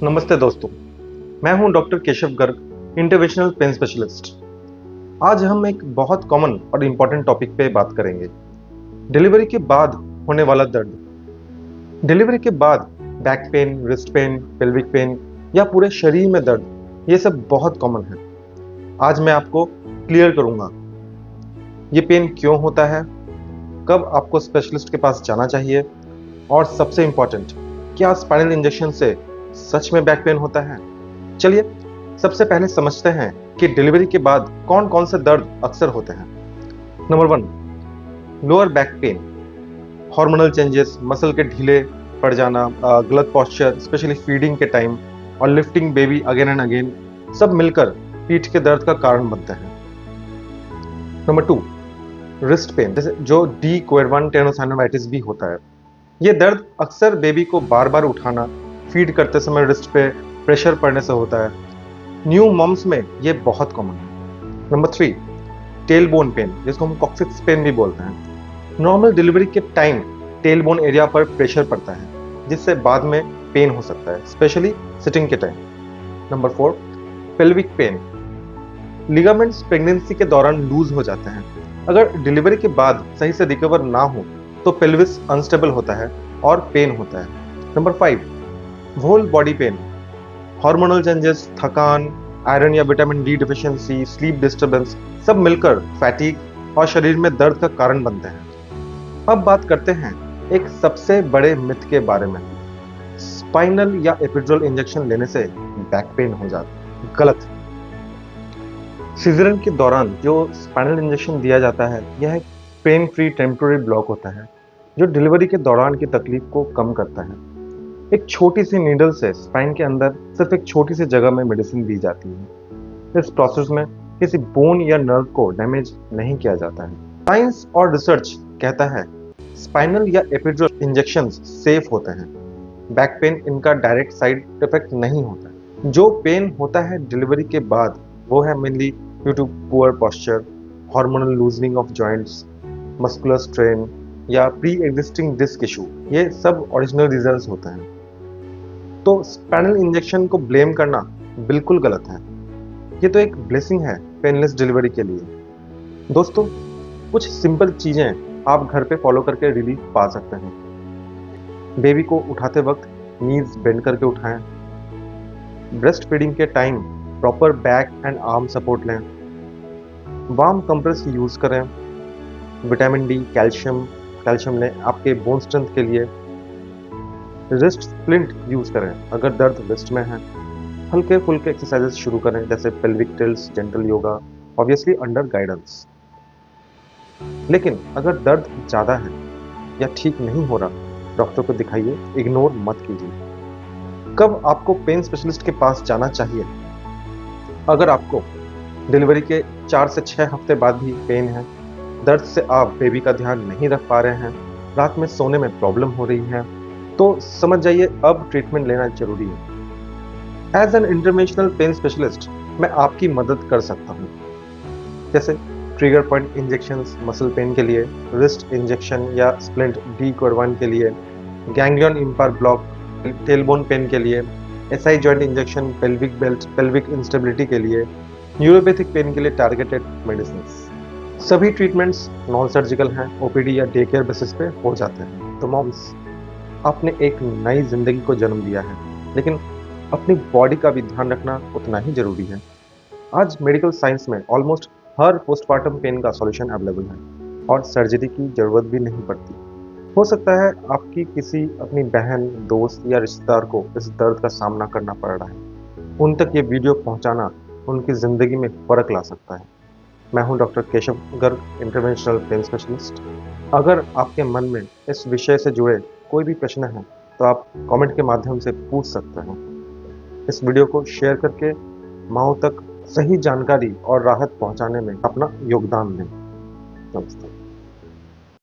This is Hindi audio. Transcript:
नमस्ते दोस्तों, मैं हूं doctor Keshav Garg, interventional pain specialist. आज हम एक बहुत कॉमन और इम्पोर्टेंट टॉपिक पे बात करेंगे। डिलीवरी के बाद होने वाला दर्द। डिलीवरी के बाद back pain, wrist pain, pelvic pain या पूरे शरीर में दर्द, ये सब बहुत कॉमन है। आज मैं आपको क्लियर करूंगा ये पेन क्यों होता है, कब आपको स्पेशलिस्ट के पास जाना चाहिए और सबसे इम्पोर्टेंट, क्या स्पाइनल इंजेक्शन से सच में बैक पेन होता है। चलिए सबसे पहले समझते हैं कि डिलीवरी के बाद कौन कौन से दर्द अक्सर होते हैं। Number 1, lower back pain. Hormonal changes, muscle के ढीले पड़ जाना, गलत पोस्चर स्पेशली फीडिंग के टाइम और lifting baby again and again, सब मिलकर पीठ के दर्द का कारण बनते हैं। नंबर 2, रिस्ट पेन, जैसे जो डी क्वेरवान टेनोसाइनोवाइटिस भी होता है। ये दर्द अक्सर बेबी को बार बार उठाना, फीड करते समय रिस्ट पे प्रेशर पड़ने से होता है। न्यू मॉम्स में ये बहुत कॉमन है। नंबर 3, टेल बोन पेन, जिसको हम कॉक्सिक्स पेन भी बोलते हैं। नॉर्मल डिलीवरी के टाइम टेल बोन एरिया पर प्रेशर पड़ता है, जिससे बाद में पेन हो सकता है, स्पेशली सिटिंग के time. Number 4, pelvic pain. Ligaments pregnancy के दौरान लूज हो जाते हैं। अगर डिलीवरी के बाद सही से रिकवर ना हो तो पेल्विस अनस्टेबल होता है और पेन होता है। Number 5, whole body pain. Hormonal changes, थकान, आयरन या vitamin D deficiency, sleep disturbance, सब मिलकर फैटिग और शरीर में दर्द का कारण बनते हैं। अब बात करते हैं एक सबसे बड़े मिथ के बारे में। स्पाइनल या एपिड्यूरल इंजेक्शन लेने से बैक पेन हो जाता है। गलत। सीजरियन के दौरान जो स्पाइनल इंजेक्शन दिया जाता है, यह एक पेन फ्री टेम्पोररी ब्लॉक होता है, जो डिलीवरी के दौरान की तकलीफ को कम करता है। एक छोटी सी नीडल से स्पाइन के अंदर सिर्फ एक छोटी सी जगह में मेडिसिन दी जाती है। इस प्रोसेस में किसी बोन या नर्व को डैमेज नहीं किया जाता है। साइंस और रिसर्च कहता है स्पाइनल या एपिड्यूरल इंजेक्शंस सेफ होते हैं। बैक पेन इनका डायरेक्ट साइड इफेक्ट नहीं होता। जो पेन होता है डिलीवरी के बाद, वो है mainly due to poor posture, hormonal loosening of joints, muscular strain या प्री एग्जिस्टिंग डिस्क इशू। ये सब ओरिजिनल रीजंस होते हैं। तो स्पाइनल इंजेक्शन को ब्लेम करना बिल्कुल गलत है। ये तो एक ब्लेसिंग है पेनलेस डिलीवरी के लिए। दोस्तों, कुछ सिंपल चीजें आप घर पे फॉलो करके रिलीफ पा सकते हैं। बेबी को उठाते वक्त नीज बेंड करके उठाएं। ब्रेस्ट फीडिंग के time proper back and arm support लें। वार्म कंप्रेस यूज करें। विटामिन डी, कैल्शियम लें आपके बोन स्ट्रेंथ के लिए। रिस्ट स्प्लिंट यूज करें अगर दर्द रिस्ट में है। हल्के फुल्के एक्सरसाइजेस शुरू करें, जैसे pelvic tilts, gentle yoga, obviously under guidance. लेकिन अगर दर्द ज़्यादा है या ठीक नहीं हो रहा, डॉक्टर को दिखाइए, इग्नोर मत कीजिए। कब आपको पेन स्पेशलिस्ट के पास जाना चाहिए? अगर आपको डिलीवरी के 4 से 6 हफ्ते बाद भी पेन है, दर्द से आप बेबी का ध्यान नहीं रख पा रहे हैं, रात में सोने में प्रॉब्लम हो रही है, तो समझ जाइए अब ट्रीटमेंट लेना जरूरी है। As an interventional pain specialist मैं आपकी मदद कर सकता हूँ, जैसे trigger point injections muscle pain के लिए, रिस्ट इंजेक्शन या स्प्लिंट डी क्वेरवान के लिए, ganglion impar block tailbone pain के लिए, SI joint injection pelvic belt pelvic instability के लिए, न्यूरोपैथिक पेन के लिए टारगेटेड मेडिसिन। सभी ट्रीटमेंट्स नॉन सर्जिकल हैं, ओपीडी या डे केयर बेसिस पे हो जाते हैं। तो मॉम्स, आपने एक नई जिंदगी को जन्म दिया है, लेकिन अपनी बॉडी का भी ध्यान रखना उतना ही जरूरी है। आज मेडिकल साइंस में ऑलमोस्ट हर पोस्टमार्टम पेन का सॉल्यूशन अवेलेबल है और सर्जरी की जरूरत भी नहीं पड़ती। हो सकता है आपकी किसी अपनी बहन, दोस्त या रिश्तेदार को इस दर्द का सामना करना पड़ रहा है। उन तक ये वीडियो पहुंचाना उनकी जिंदगी में फर्क ला सकता है। मैं हूं doctor Keshav Garg, interventional pain specialist. अगर आपके मन में इस विषय से जुड़े कोई भी प्रश्न है तो आप कमेंट के माध्यम से पूछ सकते हैं। इस वीडियो को शेयर करके माओ तक सही जानकारी और राहत पहुंचाने में अपना योगदान दें। नमस्ते।